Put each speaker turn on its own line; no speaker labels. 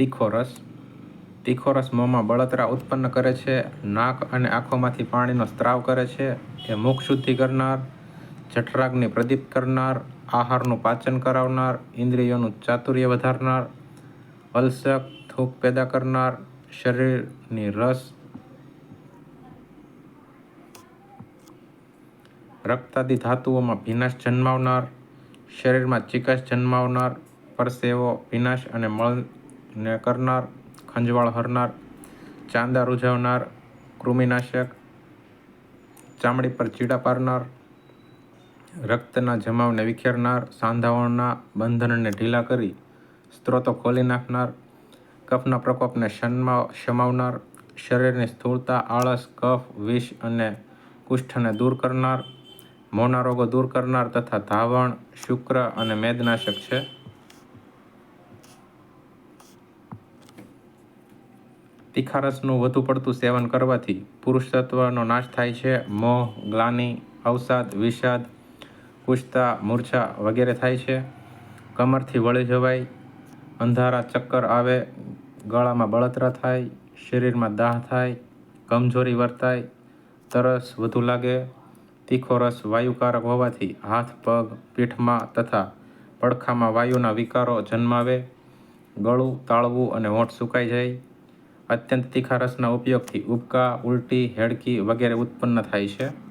તીખો રસ. તીખો રસ મોંમાં બળતરા ઉત્પન્ન કરે છે, નાક અને આંખોમાંથી પાણીનો સ્ત્રાવ કરે છે. એ મુખ શુદ્ધિ કરનાર, જઠરાગ્નિ પ્રદીપ્ત કરનાર, આહારનું પાચન કરાવનાર, ઇન્દ્રિયોનું ચાતુર્ય વધારનાર, અલ્સક થૂંક પેદા કરનાર, શરીરની રક્તાદિ ધાતુઓમાં ભીનાશ જન્માવનાર, શરીરમાં ચિકાશ જન્માવનાર, પરસેવો, ભીનાશ અને મળને કરનાર, ખંજવાળ હરનાર, ચાંદા રૂઝાવનાર, કૃમિનાશક, ચામડી પર ચીડા પાડનાર, રક્તના જમાવને વિખેરનાર, સાંધાઓના બંધનને ઢીલા કરી સ્ત્રોતો ખોલી નાખનાર, કફના પ્રકોપને શમાવનાર, શરીરની સ્થૂળતા, આળસ, કફ, વિષ અને કુષ્ઠને દૂર કરનાર, મોંના રોગો દૂર કરનાર તથા ધાવણ, શુક્ર અને મેદનાશક છે. તીખા રસનું વધુ પડતું સેવન કરવાથી પુરુષત્વનો નાશ થાય છે. મોહ, ગ્લાનિ, અવસાદ, વિષાદ, કુશતા, મૂર્છા વગેરે થાય છે. કમરથી વળી જવાય, અંધારા ચક્કર આવે, ગળામાં બળતરા થાય, શરીરમાં દાહ થાય, કમજોરી વર્તાય, તરસ વધુ લાગે. તીખો રસ વાયુકારક હોવાથી હાથ, પગ, પીઠમાં તથા પડખામાં વાયુના વિકારો જન્માવે, ગળું, તાળવું અને હોઠ સુકાઈ જાય. અત્યંત તીખા રસના ઉપયોગથી ઉબકા, ઉલટી, હેડકી વગેરે ઉત્પન્ન થાય છે.